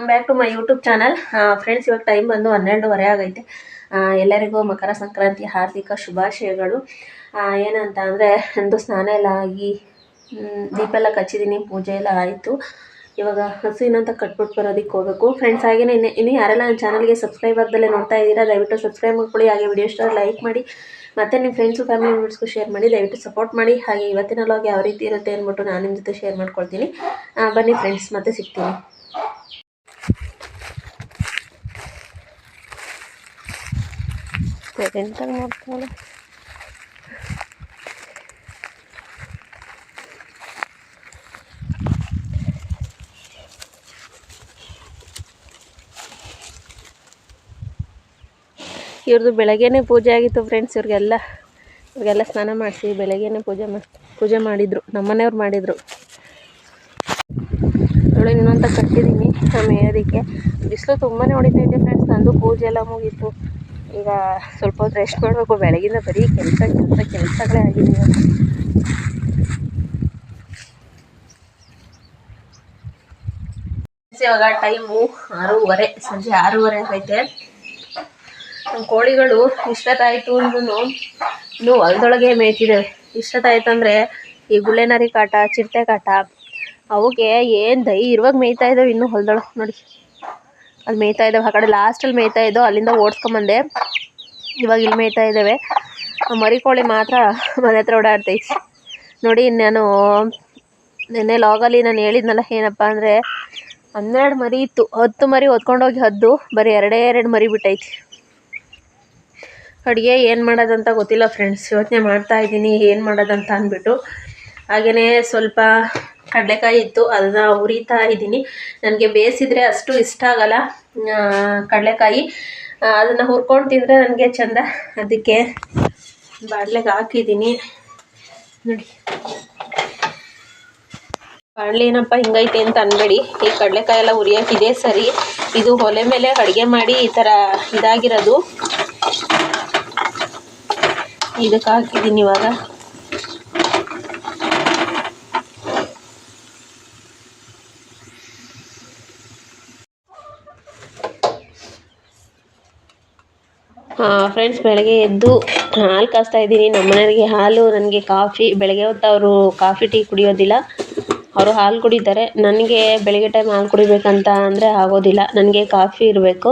Back to my YouTube channel. Friends, ಇವಾಗ time ಬಂದು 12:30 ಆಗೈತೆ. ಎಲ್ಲರಿಗೂ ಮಕರ ಸಂಕ್ರಾಂತಿ ಹಾರ್ದಿಕ ಶುಭಾಶಯಗಳು. ಏನಂತ ಅಂದರೆ ನಂದು ಸ್ನಾನ ಎಲ್ಲ ಆಗಿ ದೀಪ ಎಲ್ಲ ಕಚ್ಚಿದ್ದೀನಿ, ಪೂಜೆ ಎಲ್ಲ ಆಯಿತು. ಇವಾಗ ಹಸುವಿನಂತ ಕಟ್ಬಿಟ್ಟು ಬರೋದಕ್ಕೆ ಹೋಗಬೇಕು. ಫ್ರೆಂಡ್ಸ್, ಹಾಗೆಯೇ ಇನ್ನು ಯಾರೆಲ್ಲ ನನ್ನ ಚಾನಲ್ಗೆ ಸಬ್ಸ್ಕ್ರೈಬ್ ಆಗ್ದಲ್ಲೇ ನೋಡ್ತಾ ಇದ್ದೀರಾ, ದಯವಿಟ್ಟು ಸಬ್ಸ್ಕ್ರೈಬ್ ಮಾಡ್ಕೊಳ್ಳಿ. ಹಾಗೆ ವಿಡಿಯೋ ಇಷ್ಟ ಲೈಕ್ ಮಾಡಿ, ಮತ್ತು ನಿಮ್ಮ ಫ್ರೆಂಡ್ಸು ಫ್ಯಾಮಿಲಿ ಮೆಂಬರ್ಸ್ಗೂ ಶೇರ್ ಮಾಡಿ, ದಯವಿಟ್ಟು ಸಪೋರ್ಟ್ ಮಾಡಿ. ಹಾಗೆ ಇವತ್ತಿನ ಲಾಗ್ ಯಾವ ರೀತಿ ಇರುತ್ತೆ ಅಂದ್ಬಿಟ್ಟು ನಾನು ನಿಮ್ಮ ಜೊತೆ ಶೇರ್ ಮಾಡ್ಕೊಳ್ತೀನಿ. ಬನ್ನಿ ಫ್ರೆಂಡ್ಸ್, ಮತ್ತೆ ಸಿಗ್ತೀನಿ. ಎಂತ ನೋಡ್ತಾಳೆ ಇವ್ರದ್ದು ಬೆಳಗ್ಗೆನೇ ಪೂಜೆ ಆಗಿತ್ತು ಫ್ರೆಂಡ್ಸ್. ಇವ್ರಿಗೆಲ್ಲ ಸ್ನಾನ ಮಾಡಿಸಿ ಬೆಳಗ್ಗೆನೇ ಪೂಜೆ ಮಾಡಿದರು. ನಮ್ಮನೆಯವ್ರು ಮಾಡಿದರು. ನೋಡಿ, ಇನ್ನೊಂತ ಕಟ್ಟಿದ್ದೀನಿ ಮೇಯೋದಕ್ಕೆ. ಬಿಸಿಲು ತುಂಬಾ ಹೊಡಿತಾ ಇದೆ ಫ್ರೆಂಡ್ಸ್. ನಂದು ಪೂಜೆ ಎಲ್ಲ ಮುಗೀತು. ಈಗ ಸ್ವಲ್ಪ ಹೊತ್ತು ರೆಸ್ಟ್ ಮಾಡಬೇಕು. ಬೆಳಗಿಂದ ಬರೀ ಕೆಲಸಗಳೇ ಆಗಿದೆ. ಇವಾಗ ಟೈಮು 6:30, ಸಂಜೆ 6:30 ಆಗೈತೆ. ನಮ್ಮ ಕೋಳಿಗಳು ಇಷ್ಟೊತ್ತಾಯಿತು ಅಂದ್ರೂ ಇನ್ನೂ ಹೊಲದೊಳಗೆ ಮೇಯ್ತಿದ್ದಾವೆ. ಇಷ್ಟೊತ್ತಾಯ್ತು ಅಂದರೆ ಈ ಗುಳ್ಳೆನರಿ ಕಾಟ, ಚಿರತೆ ಕಾಟ, ಅವಕ್ಕೆ ಏನು ಧೈರ್ಯವಾಗಿ ಮೇಯ್ತಾ ಇದ್ದಾವೆ. ಇನ್ನೂ ಹೊಲದೊಳಗೆ ನೋಡಿ, ಅಲ್ಲಿ ಮೇಯ್ತಾ ಇದ್ದಾವೆ. ಆ ಕಡೆ ಲಾಸ್ಟಲ್ಲಿ ಮೇಯ್ತಾ ಇದ್ದೋ, ಅಲ್ಲಿಂದ ಓಡಿಸ್ಕೊಂಬಂದೆ. ಇವಾಗ ಇಲ್ಲಿ ಮೇಯ್ತಾ ಇದ್ದಾವೆ. ಮರಿ ಕೋಳಿ ಮಾತ್ರ ಮನೆ ಹತ್ರ ಓಡಾಡ್ತೈತಿ ನೋಡಿ. ನಾನು ನಿನ್ನೆ ಲಾಗಲ್ಲಿ ನಾನು ಹೇಳಿದ್ನಲ್ಲ, ಏನಪ್ಪ ಅಂದರೆ 12 ಮರಿ ಇತ್ತು. 10 ಮರಿ ಹೊತ್ಕೊಂಡೋಗಿ ಹದ್ದು ಬರೀ 2 ಮರಿ ಬಿಟ್ಟೈತಿ. ಅಡುಗೆ ಏನು ಮಾಡೋದಂತ ಗೊತ್ತಿಲ್ಲ ಫ್ರೆಂಡ್ಸ್. ಯೋಚನೆ ಮಾಡ್ತಾ ಇದ್ದೀನಿ ಏನು ಮಾಡೋದಂತ ಅಂದ್ಬಿಟ್ಟು. ಹಾಗೆಯೇ ಸ್ವಲ್ಪ ಕಡಲೆಕಾಯಿ ಇತ್ತು, ಅದನ್ನು ಹುರಿತಾ ಇದ್ದೀನಿ. ನನಗೆ ಬೇಯಿಸಿದ್ರೆ ಅಷ್ಟು ಇಷ್ಟ ಆಗಲ್ಲ ಕಡಲೆಕಾಯಿ. ಅದನ್ನು ಹುರ್ಕೊಂಡು ತಿಂದರೆ ನನಗೆ ಚೆಂದ. ಅದಕ್ಕೆ ಬಾಣಲೆಗೆ ಹಾಕಿದ್ದೀನಿ ನೋಡಿ. ಬಾಣಲೆ ಏನಪ್ಪ ಹಿಂಗೈತೆ ಅಂತ ಅನ್ಬೇಡಿ. ಈ ಕಡಲೆಕಾಯಿ ಎಲ್ಲ ಹುರಿಯೋಕ್ಕಿದೆ ಸರಿ. ಇದು ಒಲೆ ಮೇಲೆ ಅಡುಗೆ ಮಾಡಿ ಈ ಥರ ಇದಾಗಿರೋದು. ಇದಕ್ಕೆ ಹಾಕಿದ್ದೀನಿ ಇವಾಗ. ಫ್ರೆಂಡ್ಸ್, ಬೆಳಗ್ಗೆ ಎದ್ದು ಹಾಲು ಕಾಸ್ತಾ ಇದ್ದೀನಿ. ನಮ್ಮ ಮನೆಯವರಿಗೆ ಹಾಲು, ನನಗೆ ಕಾಫಿ. ಬೆಳಗ್ಗೆ ಹೊತ್ತು ಅವರು ಕಾಫಿ ಟೀ ಕುಡಿಯೋದಿಲ್ಲ, ಅವರು ಹಾಲು ಕುಡಿತಾರೆ. ನನಗೆ ಬೆಳಗ್ಗೆ ಟೈಮ್ ಹಾಲು ಕುಡಿಬೇಕಂತ ಅಂದರೆ ಆಗೋದಿಲ್ಲ, ನನಗೆ ಕಾಫಿ ಇರಬೇಕು.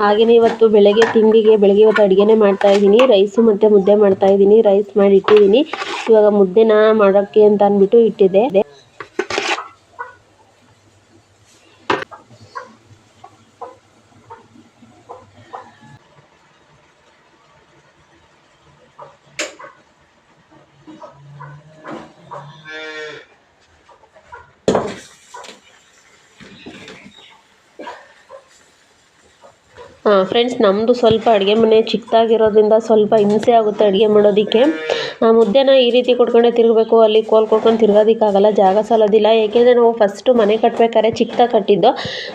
ಹಾಗೆಯೇ ಇವತ್ತು ಬೆಳಗ್ಗೆ ತಿಂಡಿಗೆ ಇವತ್ತು ಅಡುಗೆನೇ ಮಾಡ್ತಾಯಿದ್ದೀನಿ. ರೈಸು ಮತ್ತು ಮುದ್ದೆ ಮಾಡ್ತಾಯಿದ್ದೀನಿ. ರೈಸ್ ಮಾಡಿ ಇಟ್ಟಿದ್ದೀನಿ. ಇವಾಗ ಮುದ್ದೆನ ಮಾಡೋಕ್ಕೆ ಅಂತ ಅಂದ್ಬಿಟ್ಟು ಇಟ್ಟಿದ್ದೆ. ಫ್ರೆಂಡ್ಸ್, ನಮ್ಮದು ಸ್ವಲ್ಪ ಅಡುಗೆ ಮನೆ ಚಿಕ್ಕದಾಗಿರೋದ್ರಿಂದ ಸ್ವಲ್ಪ ಹಿಂಸೆ ಆಗುತ್ತೆ ಅಡುಗೆ ಮಾಡೋದಕ್ಕೆ. ಮುದ್ದೆನ ಈ ರೀತಿ ಕೊಟ್ಕೊಂಡೆ ತಿರುಗಬೇಕು, ಅಲ್ಲಿ ಕೋಲ್ ಕೊಟ್ಕೊಂಡು ತಿರ್ಗೋದಕ್ಕಾಗಲ್ಲ, ಜಾಗ ಸಾಲೋದಿಲ್ಲ. ಏಕೆಂದರೆ ನಾವು ಫಸ್ಟು ಮನೆ ಕಟ್ಟಬೇಕಾದ್ರೆ ಚಿಕ್ಕದಾಗಿ ಕಟ್ಟಿದ್ದು.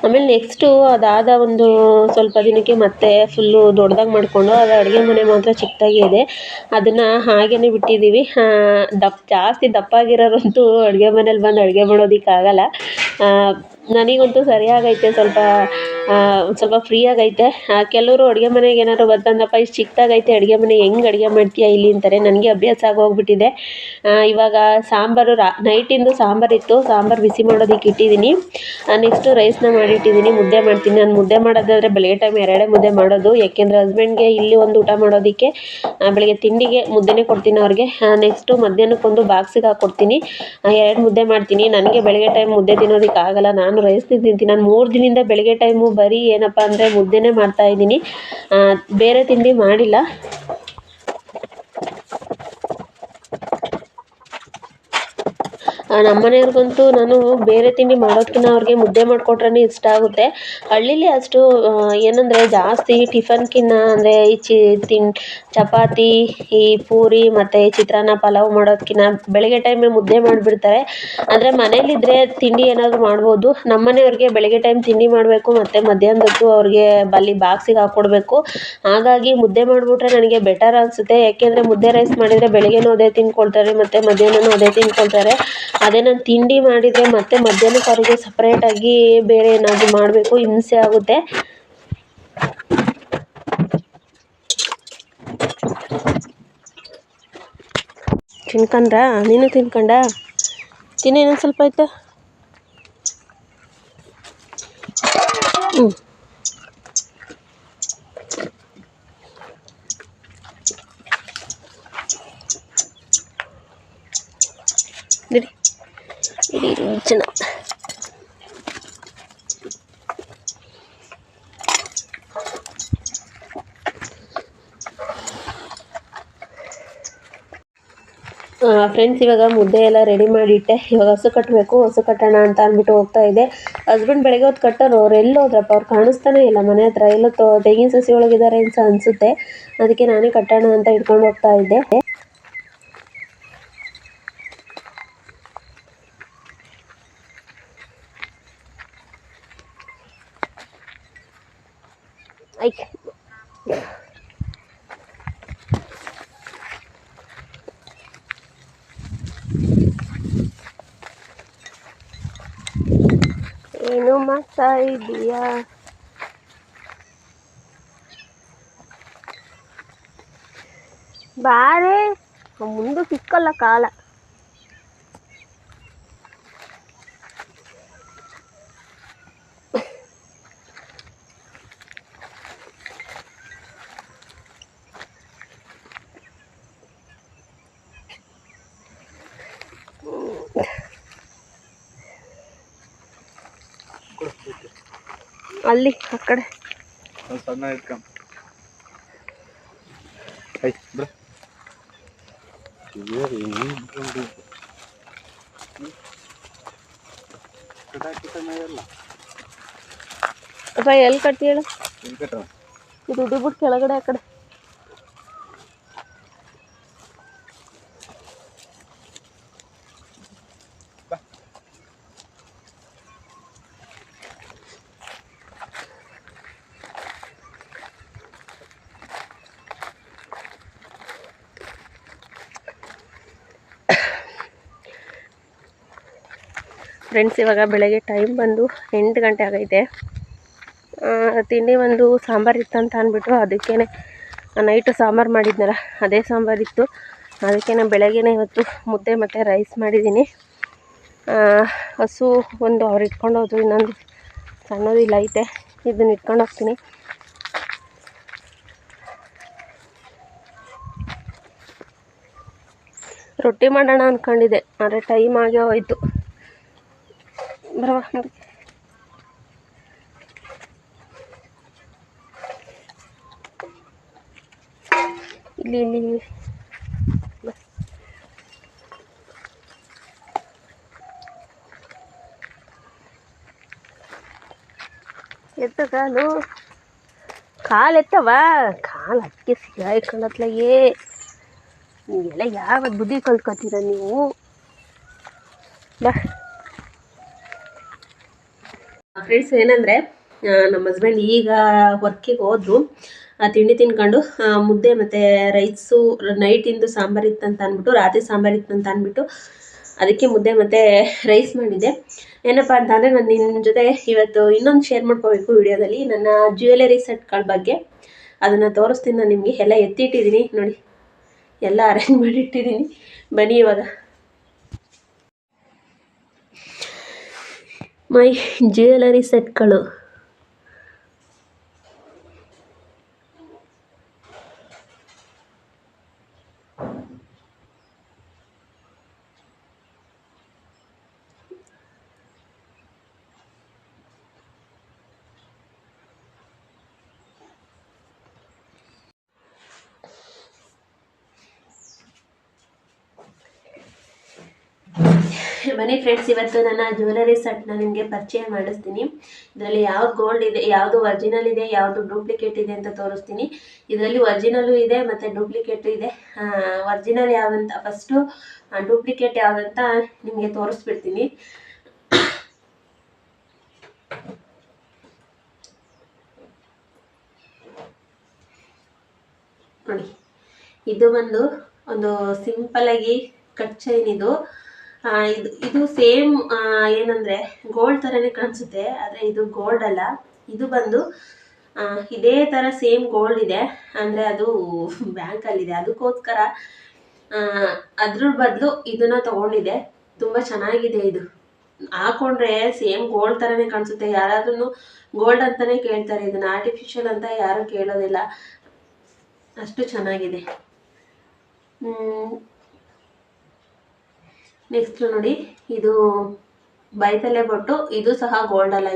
ಆಮೇಲೆ ನೆಕ್ಸ್ಟು ಅದಾದ ಒಂದು ಸ್ವಲ್ಪ ದಿನಕ್ಕೆ ಮತ್ತೆ ಫುಲ್ಲು ದೊಡ್ಡದಾಗಿ ಮಾಡಿಕೊಂಡು, ಅದು ಅಡುಗೆ ಮನೆ ಮಾತ್ರ ಚಿಕ್ಕದಾಗಿ ಇದೆ. ಅದನ್ನು ಹಾಗೇ ಬಿಟ್ಟಿದ್ದೀವಿ. ಜಾಸ್ತಿ ದಪ್ಪಾಗಿರೋರಂತೂ ಅಡುಗೆ ಮನೇಲಿ ಬಂದು ಅಡುಗೆ ಮಾಡೋದಕ್ಕಾಗಲ್ಲ. ನನಗಂತೂ ಸರಿಯಾಗೈತೆ, ಸ್ವಲ್ಪ ಫ್ರೀ ಆಗೈತೆ. ಕೆಲವರು ಅಡುಗೆ ಮನೆಗೆ ಏನಾದ್ರು ಬಂತಂದಪ್ಪ, ಇಷ್ಟು ಚಿಕ್ಕದಾಗೈತೆ ಅಡುಗೆ ಮನೆ, ಹೆಂಗೆ ಅಡುಗೆ ಮಾಡ್ತೀಯಾ ಇಲ್ಲಿ ಅಂತಾರೆ. ನನಗೆ ಅಭ್ಯಾಸ ಆಗೋಗ್ಬಿಟ್ಟಿದೆ. ಇವಾಗ ಸಾಂಬಾರು ನೈಟಿಂದು ಸಾಂಬಾರಿತ್ತು, ಸಾಂಬಾರು ಬಿಸಿ ಮಾಡೋದಕ್ಕೆ ಇಟ್ಟಿದ್ದೀನಿ. ನೆಕ್ಸ್ಟು ರೈಸ್ನ ಮಾಡಿಟ್ಟಿದ್ದೀನಿ. ಮುದ್ದೆ ಮಾಡ್ತೀನಿ. ನಾನು ಮುದ್ದೆ ಮಾಡೋದಾದರೆ ಬೆಳಗ್ಗೆ ಟೈಮ್ 2 ಮುದ್ದೆ ಮಾಡೋದು. ಯಾಕೆಂದರೆ ಹಸ್ಬೆಂಡ್ಗೆ ಇಲ್ಲಿ ಒಂದು ಊಟ ಮಾಡೋದಕ್ಕೆ, ಬೆಳಗ್ಗೆ ತಿಂಡಿಗೆ ಮುದ್ದೆನೇ ಕೊಡ್ತೀನಿ ಅವ್ರಿಗೆ. ನೆಕ್ಸ್ಟು ಮಧ್ಯಾಹ್ನಕ್ಕೊಂದು ಬಾಕ್ಸಿಗೆ ಹಾಕ್ಕೊಡ್ತೀನಿ. 2 ಮುದ್ದೆ ಮಾಡ್ತೀನಿ. ನನಗೆ ಬೆಳಗ್ಗೆ ಟೈಮ್ ಮುದ್ದೆ ತಿನ್ನೋದಕ್ಕೆ ಆಗಲ್ಲ, ನಾನು ರೈಸ್ ತಿಂತೀನಿ. ನಾನು 3 ದಿನದಿಂದ ಬೆಳಗ್ಗೆ ಟೈಮು ಬರೀ ಏನಪ್ಪ ಅಂದರೆ ಮುದ್ದೆನೇ ಮಾಡ್ತಾಯಿದ್ದೀನಿ, ಬೇರೆ ತಿಂಡಿ ಮಾಡಿಲ್ಲ. ನಮ್ಮನೆಯವ್ರಿಗಂತೂ ನಾನು ಬೇರೆ ತಿಂಡಿ ಮಾಡೋದಕ್ಕಿಂತ ಅವ್ರಿಗೆ ಮುದ್ದೆ ಮಾಡಿಕೊಟ್ರೆ ಇಷ್ಟ ಆಗುತ್ತೆ. ಹಳ್ಳೀಲಿ ಅಷ್ಟು ಏನಂದರೆ ಜಾಸ್ತಿ ಟಿಫನ್ಕಿನ್ನ ಅಂದರೆ ಚಪಾತಿ, ಈ ಪೂರಿ ಮತ್ತು ಚಿತ್ರಾನ್ನ, ಪಲಾವ್ ಮಾಡೋದಕ್ಕಿಂತ ಬೆಳಗ್ಗೆ ಟೈಮೇ ಮುದ್ದೆ ಮಾಡಿಬಿಡ್ತಾರೆ. ಆದರೆ ಮನೇಲಿದ್ದರೆ ತಿಂಡಿ ಏನಾದರೂ ಮಾಡ್ಬೋದು. ನಮ್ಮನೆಯವ್ರಿಗೆ ಬೆಳಗ್ಗೆ ಟೈಮ್ ತಿಂಡಿ ಮಾಡಬೇಕು ಮತ್ತು ಮಧ್ಯಾಹ್ನದೊತ್ತು ಅವ್ರಿಗೆ ಅಲ್ಲಿ ಬಾಕ್ಸಿಗೆ ಹಾಕ್ಕೊಡ್ಬೇಕು. ಹಾಗಾಗಿ ಮುದ್ದೆ ಮಾಡಿಬಿಟ್ರೆ ನನಗೆ ಬೆಟರ್ ಅನಿಸುತ್ತೆ. ಯಾಕೆಂದರೆ ಮುದ್ದೆ ರೈಸ್ ಮಾಡಿದರೆ ಬೆಳಗ್ಗೆನೂ ಅದೇ ತಿಂದ್ಕೊಳ್ತಾರೆ ಮತ್ತು ಮಧ್ಯಾಹ್ನನೂ ಅದೇ ತಿಂದ್ಕೊಳ್ತಾರೆ. ಅದೇ ನಾನು ತಿಂಡಿ ಮಾಡಿದರೆ ಮತ್ತೆ ಮಧ್ಯಾಹ್ನಕ್ಕೆ ಅವರಿಗೆ ಸಪ್ರೇಟಾಗಿ ಬೇರೆ ಏನಾದರೂ ಮಾಡಬೇಕು, ಹಿಂಸೆ ಆಗುತ್ತೆ. ತಿನ್ಕೊಂಡ್ರಾ? ನೀನು ತಿನ್ಕೊಂಡ? ಇನ್ನೊಂದು ಸ್ವಲ್ಪ ಆಯ್ತಾ? ಹ್ಞೂ ಇಡಿ ಇಡಿ ಜನ. ಫ್ರೆಂಡ್ಸ್, ಇವಾಗ ಮುದ್ದೆ ಎಲ್ಲ ರೆಡಿ ಮಾಡಿಟ್ಟೆ. ಇವಾಗ ಹಸು ಕಟ್ಟಬೇಕು, ಹಸು ಕಟ್ಟೋಣ ಅಂತ ಅಂದ್ಬಿಟ್ಟು ಹೋಗ್ತಾ ಇದ್ದೆ. ಹಸ್ಬೆಂಡ್ ಬೆಳಗ್ಗೆ ಹೊತ್ತು ಕಟ್ಟೋರು, ಅವ್ರು ಎಲ್ಲೋದ್ರಪ್ಪ? ಅವ್ರು ಕಾಣಿಸ್ತಾನೆ ಇಲ್ಲ ಮನೆ ಹತ್ರ. ಎಲ್ಲೋ ತೆಂಗಿನ ಸಸಿ ಒಳಗಿದ್ದಾರೆ ಅಂತ ಅನಿಸುತ್ತೆ. ಅದಕ್ಕೆ ನಾನೇ ಕಟ್ಟೋಣ ಅಂತ ಇಟ್ಕೊಂಡು ಹೋಗ್ತಾ ಇದ್ದೆ. ಐ ಏನು ಮಾಡ್ತಾ ಇದೀಯಾ? ಬಾರೆ ಮುಂದೆ ಸಿಕ್ಕಲ್ಲ ಕಾಲ. ಅಲ್ಲಿ ಆ ಕಡೆ ಸಣ್ಣ ಇಟ್ಕೊಂಡ್ ಅಪ್ಪ ಎಲ್ಲಿ ಕಟ್ಟಿ ಹೇಳು? ಇದು ಬಿಟ್ಟು ಕೆಳಗಡೆ ಆ ಕಡೆ. ಫ್ರೆಂಡ್ಸ್, ಇವಾಗ ಬೆಳಗ್ಗೆ ಟೈಮ್ ಬಂದು 8 ಗಂಟೆ ಆಗೈತೆ. ತಿಂಡಿ ಒಂದು ಸಾಂಬಾರು ಇತ್ತಂತ ಅಂದ್ಬಿಟ್ಟು ಅದಕ್ಕೇ ನೈಟು ಸಾಂಬಾರು ಮಾಡಿದ್ನಲ್ಲ, ಅದೇ ಸಾಂಬಾರಿತ್ತು. ಅದಕ್ಕೆ ಬೆಳಗ್ಗೆನೇ ಇವತ್ತು ಮುದ್ದೆ ಮತ್ತು ರೈಸ್ ಮಾಡಿದ್ದೀನಿ. ಹಸು ಒಂದು ಅವ್ರು ಇಟ್ಕೊಂಡು ಹೋದ್ರು, ಇನ್ನೊಂದು ಸಣ್ಣದು ಇಲ್ಲ ಐತೆ, ಇದನ್ನ ಇಟ್ಕೊಂಡು ಹೋಗ್ತೀನಿ. ರೊಟ್ಟಿ ಮಾಡೋಣ ಅಂದ್ಕೊಂಡಿದ್ದೆ, ಆದರೆ ಟೈಮ್ ಆಗೇ ಹೋಯ್ತು. ಬರವಾ ಇಲ್ಲಿ ಇಲ್ಲಿ ಎತ್ತ ಕಾಲು ಎತ್ತವ, ಕಾಲು ಅದಕ್ಕೆ ಸಿಗಾಯ್ಕೊಂಡತ್ಲಾಗೆ. ನೀವೆಲ್ಲ ಯಾವತ್ತು ಬುದ್ಧಿ ಕಲ್ತ್ಕೊತೀರ ನೀವು? ಬಾ ಫ್ರೆಂಡ್ಸ್, ಏನಂದರೆ ನಮ್ಮ ಹಸ್ಬೆಂಡ್ ಈಗ ವರ್ಕಿಗೆ ಹೋದ್ರು. ತಿಂಡಿ ತಿನ್ಕೊಂಡು ಮುದ್ದೆ ಮತ್ತು ರೈಸು ನೈಟಿಂದು ಸಾಂಬಾರು ಇತ್ತಂತ ಅಂದ್ಬಿಟ್ಟು, ರಾತ್ರಿ ಸಾಂಬಾರು ಇತ್ತಂತ ಅಂದ್ಬಿಟ್ಟು ಅದಕ್ಕೆ ಮುದ್ದೆ ಮತ್ತು ರೈಸ್ ಮಾಡಿದ್ದೆ. ಏನಪ್ಪ ಅಂತಂದರೆ, ನಾನು ನಿಮ್ಮ ಜೊತೆ ಇವತ್ತು ಇನ್ನೊಂದು ಶೇರ್ ಮಾಡ್ಕೋಬೇಕು ವಿಡಿಯೋದಲ್ಲಿ, ನನ್ನ ಜ್ಯುವೆಲರಿ ಸೆಟ್ಗಳ ಬಗ್ಗೆ. ಅದನ್ನು ತೋರಿಸ್ತೀನಿ ನಾನು ನಿಮಗೆ. ಎಲ್ಲ ಎತ್ತಿಟ್ಟಿದ್ದೀನಿ ನೋಡಿ, ಎಲ್ಲ ಅರೇಂಜ್ ಮಾಡಿಟ್ಟಿದ್ದೀನಿ. ಬನ್ನಿ ಇವಾಗ. ಮೈ ಜ್ಯುವೆಲರಿ ಸೆಟ್ಗಳು. ಬನ್ನಿ ಫ್ರೆಂಡ್ಸ್, ಇವತ್ತು ನನ್ನ ಜ್ಯುವೆಲರಿ ಸೆಟ್ನ ನಿಮಗೆ ಪರಿಚಯ ಮಾಡಿಸ್ತೀನಿ. ಇದರಲ್ಲಿ ಯಾವ್ದು ಗೋಲ್ಡ್ ಇದೆ, ಯಾವುದು ಒರಿಜಿನಲ್ ಇದೆ, ಯಾವುದು ಡೂಪ್ಲಿಕೇಟ್ ಇದೆ ಅಂತ ತೋರಿಸ್ತೀನಿ. ಇದರಲ್ಲಿ ಒರಿಜಿನಲ್ಲು ಇದೆ ಮತ್ತು ಡೂಪ್ಲಿಕೇಟು ಇದೆ. ಒರಿಜಿನಲ್ ಯಾವುದಂತ ಫಸ್ಟು, ಡೂಪ್ಲಿಕೇಟ್ ಯಾವುದಂತ ನಿಮಗೆ ತೋರಿಸ್ಬಿಡ್ತೀನಿ. ನೋಡಿ, ಇದು ಒಂದು ಸಿಂಪಲಾಗಿ ಕಟ್ ಚೈನ್. ಇದು ಸೇಮ್ ಏನಂದರೆ ಗೋಲ್ಡ್ ಥರನೇ ಕಾಣಿಸುತ್ತೆ, ಆದರೆ ಇದು ಗೋಲ್ಡ್ ಅಲ್ಲ. ಇದು ಇದೇ ಥರ ಸೇಮ್ ಗೋಲ್ಡ್ ಇದೆ, ಅಂದರೆ ಅದು ಬ್ಯಾಂಕಲ್ಲಿದೆ. ಅದಕ್ಕೋಸ್ಕರ ಅದ್ರ ಬದಲು ಇದನ್ನು ತೊಗೊಂಡಿದೆ. ತುಂಬ ಚೆನ್ನಾಗಿದೆ. ಇದು ಹಾಕೊಂಡ್ರೆ ಸೇಮ್ ಗೋಲ್ಡ್ ಥರನೇ ಕಾಣಿಸುತ್ತೆ. ಯಾರಾದ್ರೂ ಗೋಲ್ಡ್ ಅಂತಲೇ ಕೇಳ್ತಾರೆ, ಇದನ್ನು ಆರ್ಟಿಫಿಷಿಯಲ್ ಅಂತ ಯಾರೂ ಕೇಳೋದಿಲ್ಲ, ಅಷ್ಟು ಚೆನ್ನಾಗಿದೆ. ನೆಕ್ಸ್ಟ್ ನೋಡಿ, ಇದು ಬೈತಲೆ ಬೊಟ್ಟು. ಇದು ಸಹ ಗೋಲ್ಡ್ ಅಲ್ಲ,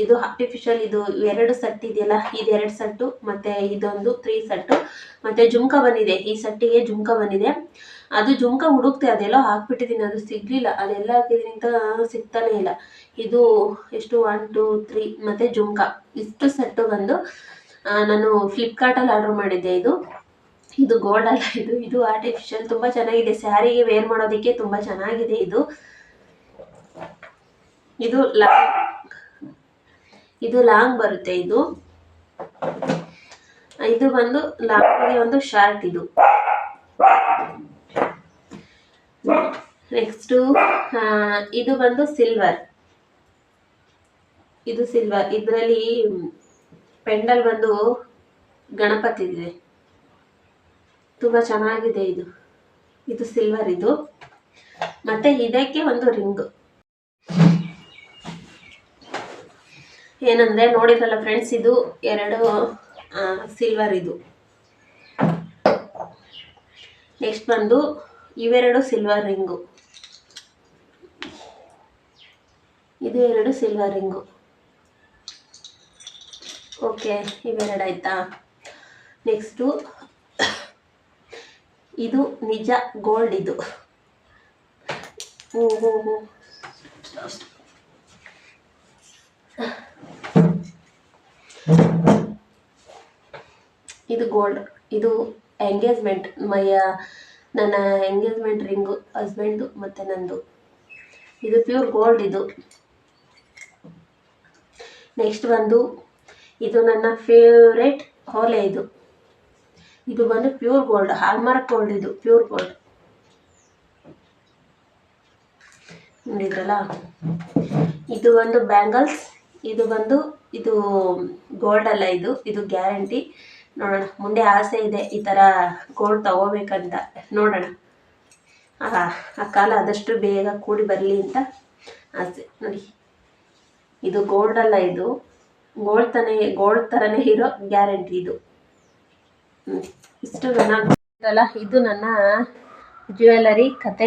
ಇದು ಆರ್ಟಿಫಿಷಿಯಲ್. ಇದು 2 ಸೆಟ್ ಇದೆಯಲ್ಲ, ಇದು 2 ಸೆಟ್ಟು, ಮತ್ತು ಇದೊಂದು 3 ಸೆಟ್ಟು, ಮತ್ತು ಜುಮ್ಕ ಬಂದಿದೆ. ಈ ಸೆಟ್ಟಿಗೆ ಜುಮ್ಕ ಬಂದಿದೆ. ಅದು ಜುಮ್ಕ ಹುಡುಕ್ತೆ, ಅದೆಲ್ಲೋ ಹಾಕ್ಬಿಟ್ಟಿದ್ದೀನಿ, ಅದು ಸಿಗಲಿಲ್ಲ. ಅದೆಲ್ಲ ಹಾಕಿದ್ದೀನಿ ಅಂತ ಸಿಗ್ತಾನೆ ಇಲ್ಲ. ಇದು ಎಷ್ಟು 1 2 3 ಮತ್ತು ಜುಮ್ಕ, ಇಷ್ಟು ಸೆಟ್ಟು ನಾನು ಫ್ಲಿಪ್ಕಾರ್ಟಲ್ಲಿ ಆರ್ಡ್ರ್ ಮಾಡಿದ್ದೆ. ಇದು ಗೋಲ್ಡ್ ಅಲ್ಲ, ಇದು ಆರ್ಟಿಫಿಷಿಯಲ್. ತುಂಬ ಚೆನ್ನಾಗಿದೆ, ಸ್ಯಾರಿಗೆ ವೇರ್ ಮಾಡೋದಕ್ಕೆ ತುಂಬ ಚೆನ್ನಾಗಿದೆ. ಇದು ಲಾಂಗ್ ಬರುತ್ತೆ. ಇದು ಲಾಂಗ್ ಒಂದು ಶಾರ್ಟ್. ನೆಕ್ಸ್ಟು ಇದು ಸಿಲ್ವರ್. ಇದರಲ್ಲಿ ಪೆಂಡಲ್ ಗಣಪತಿ ಇದೆ, ತುಂಬ ಚೆನ್ನಾಗಿದೆ. ಇದು ಸಿಲ್ವರ್. ಮತ್ತೆ ಇದಕ್ಕೆ ಒಂದು ರಿಂಗ್. ಏನಂದ್ರೆ ನೋಡಿದ್ರಲ್ಲ ಫ್ರೆಂಡ್ಸ್, ಇದು 2 ಸಿಲ್ವರ್. ನೆಕ್ಸ್ಟ್ ಇವೆರಡು ಸಿಲ್ವರ್ ರಿಂಗು. ಇದು 2 ಸಿಲ್ವರ್ ರಿಂಗು. ಓಕೆ, ಇವೆರಡು ಆಯ್ತಾ. ನೆಕ್ಸ್ಟು ಇದು ನಿಜ ಗೋಲ್ಡ್. ಇದು ಗೋಲ್ಡ್. ಇದು ಎಂಗೇಜ್ಮೆಂಟ್, ನನ್ನ ಎಂಗೇಜ್ಮೆಂಟ್ ರಿಂಗು, ಹಸ್ಬೆಂಡು ಮತ್ತು ನಂದು. ಇದು ಪ್ಯೂರ್ ಗೋಲ್ಡ್. ನೆಕ್ಸ್ಟ್ ಇದು ನನ್ನ ಫೇವ್ರೇಟ್ ಹೋಲೆ. ಇದು ಪ್ಯೂರ್ ಗೋಲ್ಡ್, ಹಾಲ್ಮಾರ್ಕ್ ಗೋಲ್ಡ್. ಇದು ಪ್ಯೂರ್ ಗೋಲ್ಡ್, ನೋಡಿದ್ರಲ್ಲ. ಇದು ಬ್ಯಾಂಗಲ್ಸ್. ಇದು ಗೋಲ್ಡ್ ಅಲ್ಲ, ಇದು ಗ್ಯಾರಂಟಿ. ನೋಡೋಣ, ಮುಂದೆ ಆಸೆ ಇದೆ ಈ ಥರ ಗೋಲ್ಡ್ ತಗೋಬೇಕಂತ. ನೋಡೋಣ, ಆ ಕಾಲ ಆದಷ್ಟು ಬೇಗ ಕೂಡಿ ಬರಲಿ ಅಂತ ಆಸೆ. ನೋಡಿ, ಇದು ಗೋಲ್ಡ್ ಅಲ್ಲ, ಇದು ಗೋಲ್ಡ್ ಥರನೇ ಇರೋ ಗ್ಯಾರಂಟಿ. ಇಷ್ಟು ಇದು ನನ್ನ ಜ್ಯುವೆಲರಿ ಕತೆ.